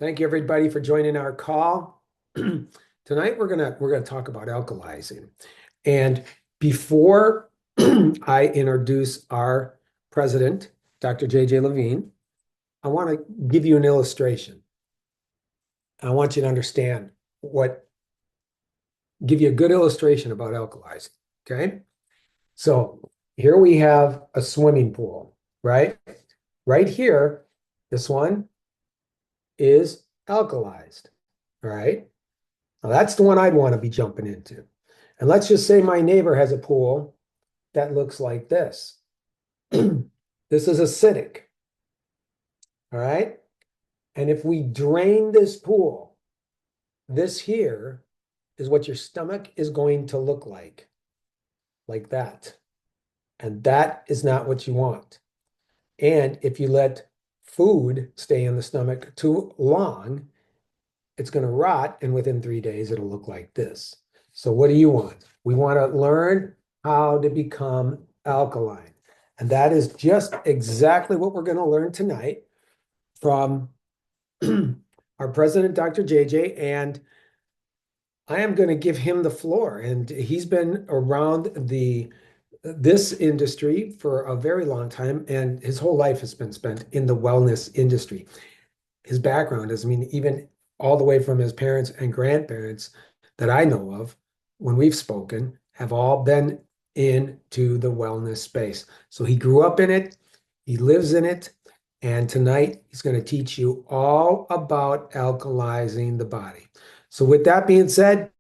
Thank you everybody for joining our call. Tonight we're gonna talk about alkalizing. And before I introduce our president, Dr. JJ Levine, I want to give you an illustration. I want you to understand give you a good illustration about alkalizing. Okay. So here we have a swimming pool, right? Right here, this one is alkalized, right? Now that's the one I'd want to be jumping into. And let's just say my neighbor has a pool that looks like this. This is acidic, all right? And if we drain this pool, this here is what your stomach is going to look like that. And that is not what you want. And if you let food stay in the stomach too long, it's going to rot, and within 3 days, it'll look like this. So what do you want? We want to learn how to become alkaline. And that is just exactly what we're going to learn tonight from our president, Dr. JJ, and I am going to give him the floor. And he's been around this industry for a very long time, and his whole life has been spent in the wellness industry. His background is, I mean, even all the way from his parents and grandparents that I know of, when we've spoken, have all been into the wellness space. So he grew up in it, he lives in it, and tonight he's going to teach you all about alkalizing the body. So with that being said,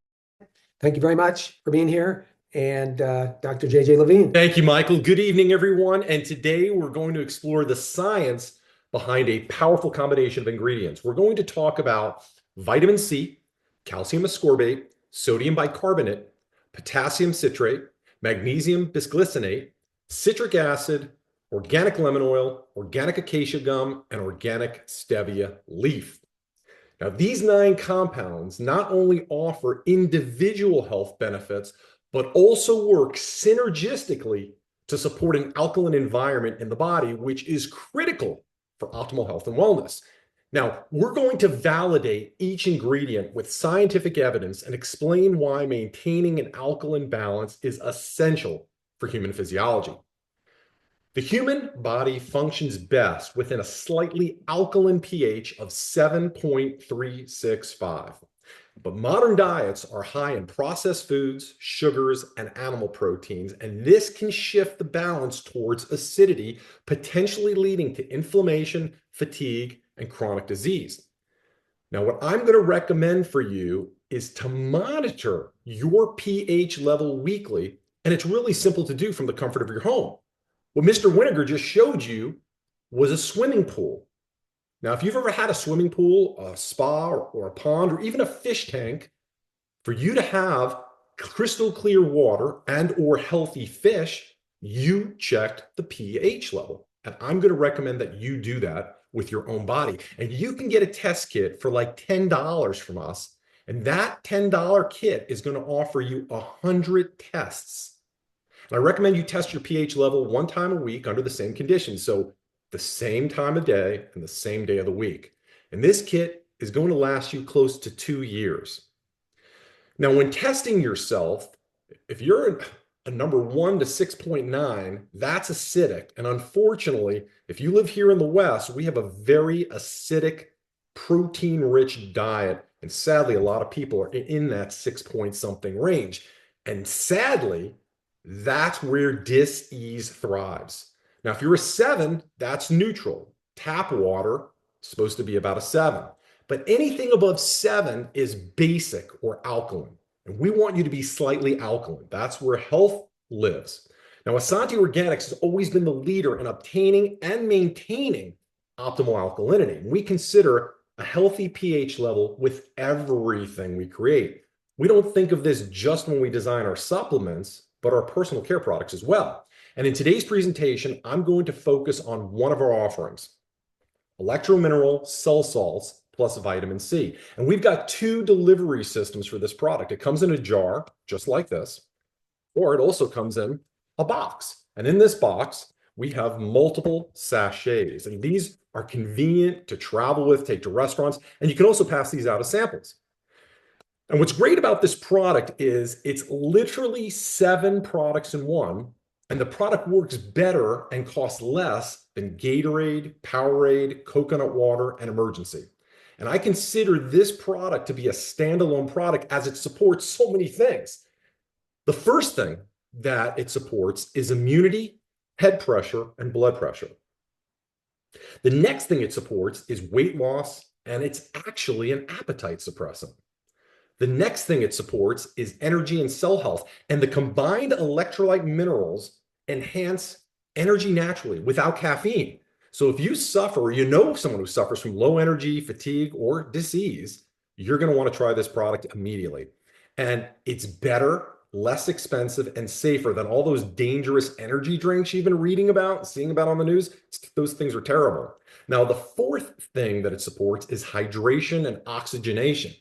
thank you very much for being here. And Dr. JJ Levine. Thank you, Michael. Good evening, everyone. And today we're going to explore the science behind a powerful combination of ingredients. We're going to talk about vitamin C, calcium ascorbate, sodium bicarbonate, potassium citrate, magnesium bisglycinate, citric acid, organic lemon oil, organic acacia gum, and organic stevia leaf. Now, these 9 compounds not only offer individual health benefits, but also work synergistically to support an alkaline environment in the body, which is critical for optimal health and wellness. Now, we're going to validate each ingredient with scientific evidence and explain why maintaining an alkaline balance is essential for human physiology. The human body functions best within a slightly alkaline pH of 7.365. But modern diets are high in processed foods, sugars, and animal proteins, and this can shift the balance towards acidity, potentially leading to inflammation, fatigue, and chronic disease. Now, what I'm going to recommend for you is to monitor your pH level weekly, and it's really simple to do from the comfort of your home. What Mr. Winiger just showed you was a swimming pool. Now, if you've ever had a swimming pool, a spa, or a pond, or even a fish tank, for you to have crystal clear water and or healthy fish, you checked the pH level. And I'm going to recommend that you do that with your own body. And you can get a test kit for like $10 from us. And that $10 kit is going to offer you 100 tests. And I recommend you test your pH level 1 time a week under the same conditions. So the same time of day and the same day of the week. And this kit is going to last you close to 2 years. Now, when testing yourself, if you're a number 1 to 6.9, that's acidic. And unfortunately, if you live here in the West, we have a very acidic, protein-rich diet. And sadly, a lot of people are in that 6 point something range. And sadly, that's where dis-ease thrives. Now, if you're a 7, that's neutral. Tap water is supposed to be about a 7. But anything above 7 is basic or alkaline. And we want you to be slightly alkaline. That's where health lives. Now, Essanté Organics has always been the leader in obtaining and maintaining optimal alkalinity. And we consider a healthy pH level with everything we create. We don't think of this just when we design our supplements, but our personal care products as well. And in today's presentation, I'm going to focus on one of our offerings, ElectroMineral Cell Salts plus vitamin C. And we've got 2 delivery systems for this product. It comes in a jar, just like this, or it also comes in a box. And in this box, we have multiple sachets, and these are convenient to travel with, take to restaurants, and you can also pass these out as samples. And what's great about this product is it's literally 7 products in one, and the product works better and costs less than Gatorade, Powerade, coconut water, and Emergen-C. And I consider this product to be a standalone product as it supports so many things. The first thing that it supports is immunity, head pressure, and blood pressure. The next thing it supports is weight loss, and it's actually an appetite suppressant. The next thing it supports is energy and cell health, and the combined electrolyte minerals enhance energy naturally without caffeine. So if you suffer, or you know someone who suffers from low energy, fatigue, or disease, you're going to want to try this product immediately. And it's better, less expensive, and safer than all those dangerous energy drinks you've been reading about, seeing about on the news. Those things are terrible. Now, the fourth thing that it supports is hydration and oxygenation.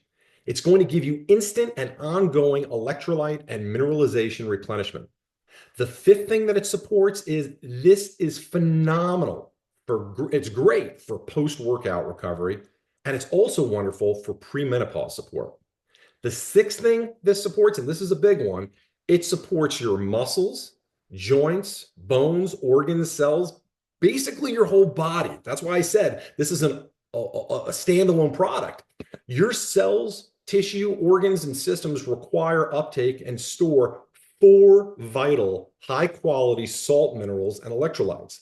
It's going to give you instant and ongoing electrolyte and mineralization replenishment. The fifth thing that it supports is this is phenomenal. It's great for post-workout recovery, and it's also wonderful for premenopause support. The sixth thing this supports, and this is a big one, it supports your muscles, joints, bones, organs, cells, basically your whole body. That's why I said this is a standalone product. Your cells, tissue, organs, and systems require uptake and store 4 vital, high-quality salt minerals and electrolytes.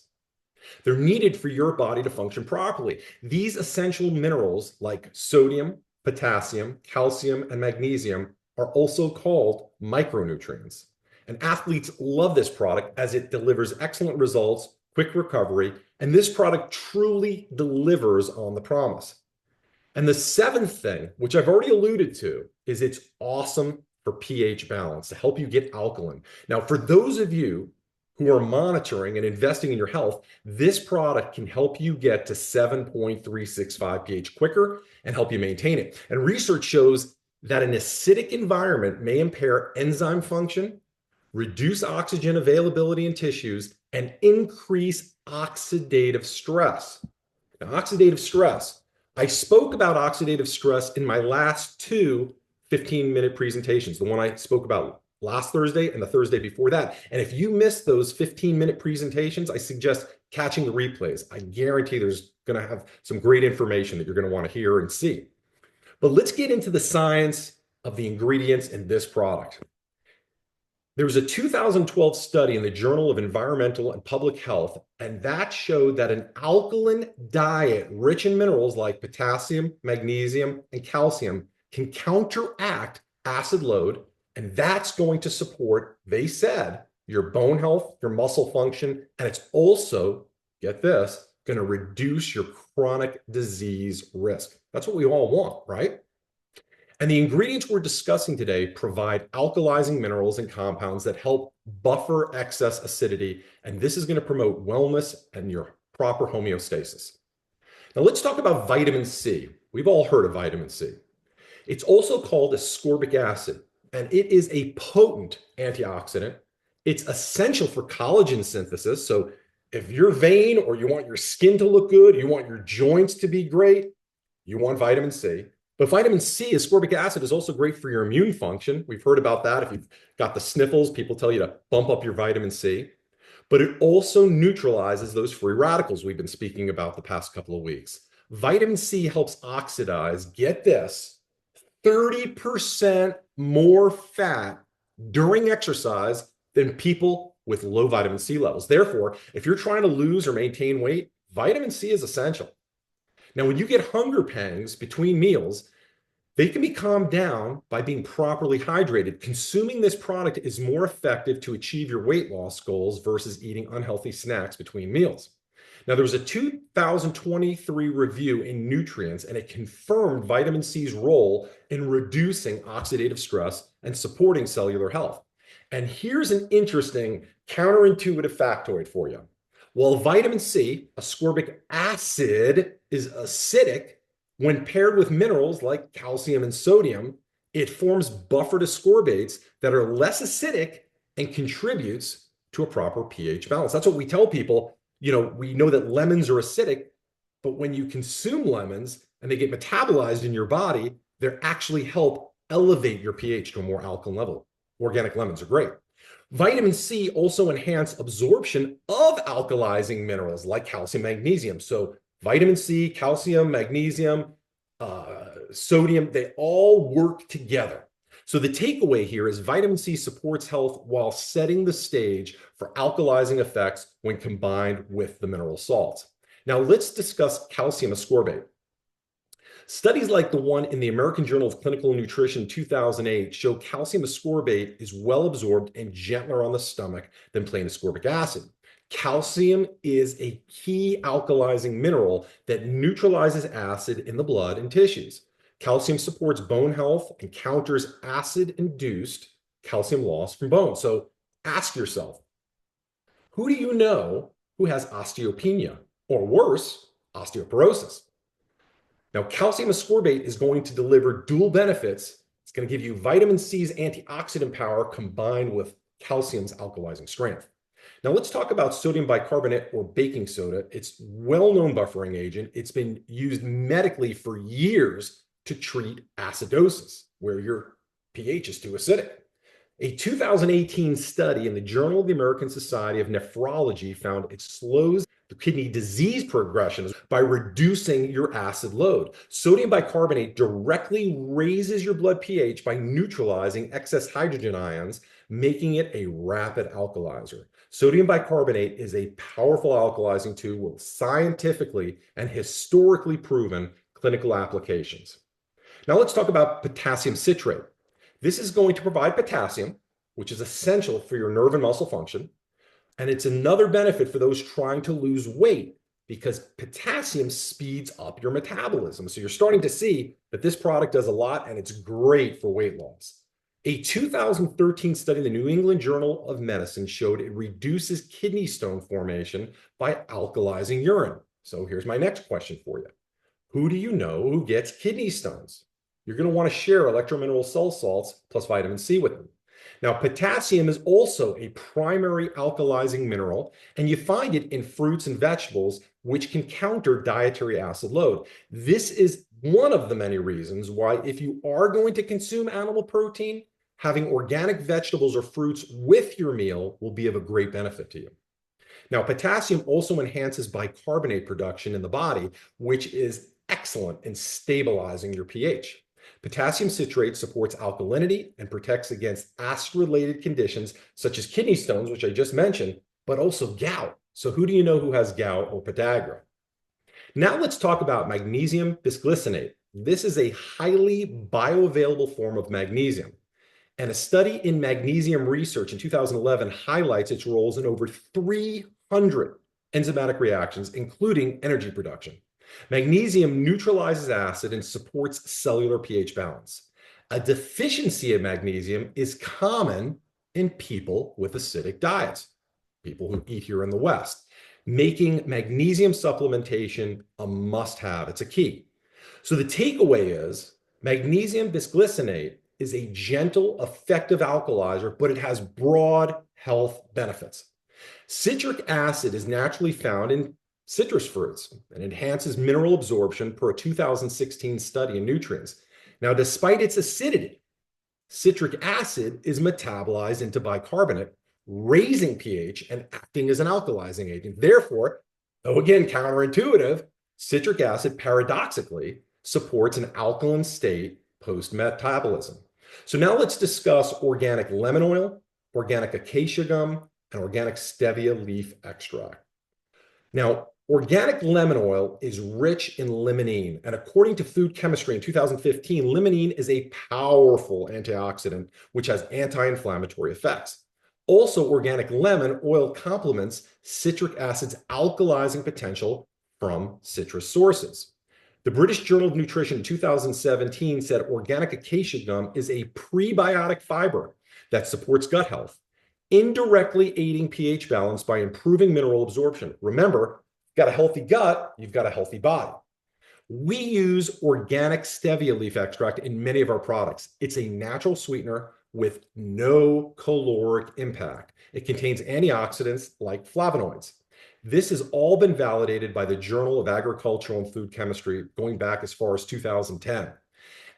They're needed for your body to function properly. These essential minerals, like sodium, potassium, calcium, and magnesium, are also called micronutrients. And athletes love this product as it delivers excellent results, quick recovery, and this product truly delivers on the promise. And the seventh thing, which I've already alluded to, is it's awesome for pH balance to help you get alkaline. Now, for those of you who are monitoring and investing in your health, this product can help you get to 7.365 pH quicker and help you maintain it. And research shows that an acidic environment may impair enzyme function, reduce oxygen availability in tissues, and increase oxidative stress. Now, oxidative stress. I spoke about oxidative stress in my last 2 15-minute presentations, the one I spoke about last Thursday and the Thursday before that. And if you missed those 15-minute presentations, I suggest catching the replays. I guarantee there's going to have some great information that you're going to want to hear and see. But let's get into the science of the ingredients in this product. There was a 2012 study in the Journal of Environmental and Public Health, and that showed that an alkaline diet rich in minerals like potassium, magnesium, and calcium can counteract acid load, and that's going to support, they said, your bone health, your muscle function, and it's also, get this, going to reduce your chronic disease risk. That's what we all want, right? And the ingredients we're discussing today provide alkalizing minerals and compounds that help buffer excess acidity, and this is going to promote wellness and your proper homeostasis. Now let's talk about vitamin C. We've all heard of vitamin C. It's also called ascorbic acid, and it is a potent antioxidant. It's essential for collagen synthesis. So if you're vain or you want your skin to look good, you want your joints to be great, you want vitamin C. But vitamin C, ascorbic acid, is also great for your immune function. We've heard about that. If you've got the sniffles, people tell you to bump up your vitamin C. But it also neutralizes those free radicals we've been speaking about the past couple of weeks. Vitamin C helps oxidize, get this, 30% more fat during exercise than people with low vitamin C levels. Therefore, if you're trying to lose or maintain weight, vitamin C is essential. Now, when you get hunger pangs between meals, they can be calmed down by being properly hydrated. Consuming this product is more effective to achieve your weight loss goals versus eating unhealthy snacks between meals. Now, there was a 2023 review in Nutrients, and it confirmed vitamin C's role in reducing oxidative stress and supporting cellular health. And here's an interesting counterintuitive factoid for you. While vitamin C, ascorbic acid, is acidic, when paired with minerals like calcium and sodium, it forms buffered ascorbates that are less acidic and contributes to a proper pH balance. That's what we tell people. We know that lemons are acidic, but when you consume lemons and they get metabolized in your body, they actually help elevate your pH to a more alkaline level. Organic lemons are great. Vitamin C also enhance absorption of alkalizing minerals like calcium, magnesium. So vitamin C, calcium, magnesium, sodium, they all work together. So the takeaway here is vitamin C supports health while setting the stage for alkalizing effects when combined with the mineral salts. Now let's discuss calcium ascorbate. Studies like the one in the American Journal of Clinical Nutrition 2008 show calcium ascorbate is well absorbed and gentler on the stomach than plain ascorbic acid. Calcium is a key alkalizing mineral that neutralizes acid in the blood and tissues. Calcium supports bone health and counters acid-induced calcium loss from bone. So ask yourself, who do you know who has osteopenia, or worse, osteoporosis? Now, calcium ascorbate is going to deliver dual benefits. It's going to give you vitamin C's antioxidant power combined with calcium's alkalizing strength. Now, let's talk about sodium bicarbonate or baking soda. It's a well-known buffering agent. It's been used medically for years to treat acidosis, where your pH is too acidic. A 2018 study in the Journal of the American Society of Nephrology found it slows the kidney disease progression by reducing your acid load. Sodium bicarbonate directly raises your blood pH by neutralizing excess hydrogen ions, making it a rapid alkalizer. Sodium bicarbonate is a powerful alkalizing tool with scientifically and historically proven clinical applications. Now let's talk about potassium citrate. This is going to provide potassium, which is essential for your nerve and muscle function. And it's another benefit for those trying to lose weight because potassium speeds up your metabolism. So you're starting to see that this product does a lot and it's great for weight loss. A 2013 study in the New England Journal of Medicine showed it reduces kidney stone formation by alkalizing urine. So here's my next question for you. Who do you know who gets kidney stones? You're going to want to share ElectroMineral cell salts plus vitamin C with them. Now, potassium is also a primary alkalizing mineral, and you find it in fruits and vegetables, which can counter dietary acid load. This is one of the many reasons why, if you are going to consume animal protein, having organic vegetables or fruits with your meal will be of a great benefit to you. Now, potassium also enhances bicarbonate production in the body, which is excellent in stabilizing your pH. Potassium citrate supports alkalinity and protects against acid-related conditions such as kidney stones, which I just mentioned, but also gout. So who do you know who has gout or podagra? Now let's talk about magnesium bisglycinate. This is a highly bioavailable form of magnesium. And a study in magnesium research in 2011 highlights its roles in over 300 enzymatic reactions, including energy production. Magnesium neutralizes acid and supports cellular pH balance. A deficiency of magnesium is common in people with acidic diets, people who eat here in the West, making magnesium supplementation a must-have. It's a key. So the takeaway is magnesium bisglycinate is a gentle, effective alkalizer, but it has broad health benefits. Citric acid is naturally found in citrus fruits and enhances mineral absorption per a 2016 study in nutrients. Now, despite its acidity, citric acid is metabolized into bicarbonate, raising pH and acting as an alkalizing agent. Therefore, though again counterintuitive, citric acid paradoxically supports an alkaline state post-metabolism. So now let's discuss organic lemon oil, organic acacia gum, and organic stevia leaf extract. Now, organic lemon oil is rich in limonene, and according to Food Chemistry in 2015, limonene is a powerful antioxidant which has anti-inflammatory effects. Also, organic lemon oil complements citric acid's alkalizing potential from citrus sources. The British Journal of Nutrition in 2017 said organic acacia gum is a prebiotic fiber that supports gut health, indirectly aiding pH balance by improving mineral absorption. Remember, you've got a healthy gut, you've got a healthy body. We use organic stevia leaf extract in many of our products. It's a natural sweetener with no caloric impact. It contains antioxidants like flavonoids. This has all been validated by the Journal of Agricultural and Food Chemistry going back as far as 2010.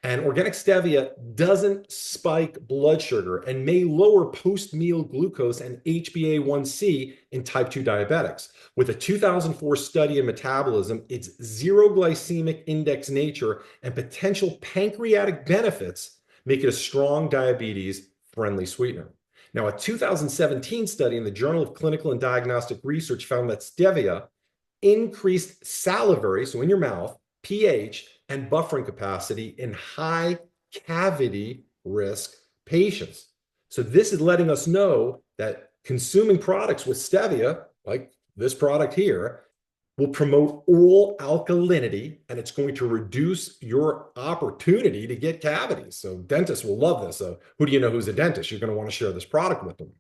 And organic stevia doesn't spike blood sugar and may lower post-meal glucose and HbA1c in type 2 diabetics. With a 2004 study in metabolism, its zero glycemic index nature and potential pancreatic benefits make it a strong diabetes-friendly sweetener. Now, a 2017 study in the Journal of Clinical and Diagnostic Research found that stevia increased salivary, so in your mouth, pH, and buffering capacity in high cavity risk patients. So this is letting us know that consuming products with stevia, like this product here, will promote oral alkalinity, and it's going to reduce your opportunity to get cavities. So dentists will love this. So who do you know who's a dentist? You're going to want to share this product with them.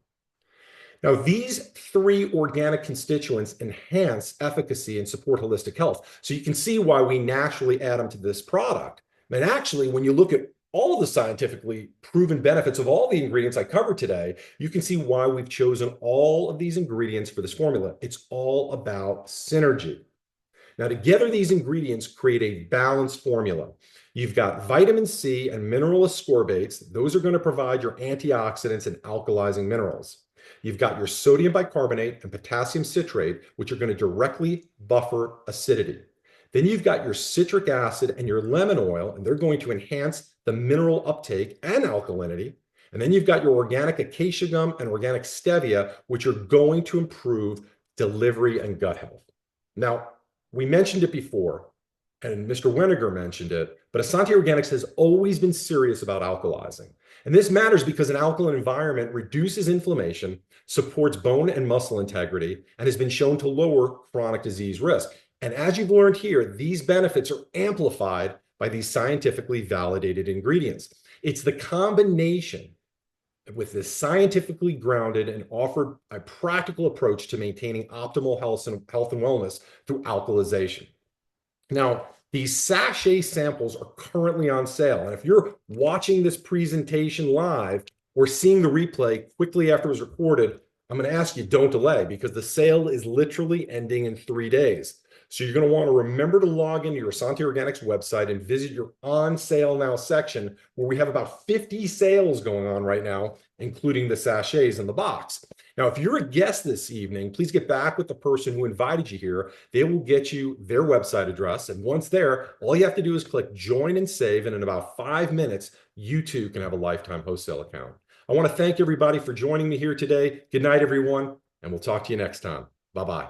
Now, these three organic constituents enhance efficacy and support holistic health. So you can see why we naturally add them to this product. And actually, when you look at all of the scientifically proven benefits of all the ingredients I covered today, you can see why we've chosen all of these ingredients for this formula. It's all about synergy. Now, together, these ingredients create a balanced formula. You've got vitamin C and mineral ascorbates. Those are going to provide your antioxidants and alkalizing minerals. You've got your sodium bicarbonate and potassium citrate, which are going to directly buffer acidity. Then you've got your citric acid and your lemon oil, and they're going to enhance the mineral uptake and alkalinity. And then you've got your organic acacia gum and organic stevia, which are going to improve delivery and gut health. Now, we mentioned it before, and Mr. Weniger mentioned it, but Essanté Organics has always been serious about alkalizing. And this matters because an alkaline environment reduces inflammation, supports bone and muscle integrity, and has been shown to lower chronic disease risk. And as you've learned here, these benefits are amplified by these scientifically validated ingredients. It's the combination with this scientifically grounded and offered a practical approach to maintaining optimal health and wellness through alkalization. Now, these sachet samples are currently on sale. And if you're watching this presentation live or seeing the replay quickly after it was recorded, I'm going to ask you, don't delay, because the sale is literally ending in 3 days. So you're going to want to remember to log into your Essanté Organics website and visit your on sale now section, where we have about 50 sales going on right now, including the sachets in the box. Now, if you're a guest this evening, please get back with the person who invited you here. They will get you their website address. And once there, all you have to do is click join and save. And in about 5 minutes, you too can have a lifetime wholesale account. I want to thank everybody for joining me here today. Good night, everyone. And we'll talk to you next time. Bye-bye.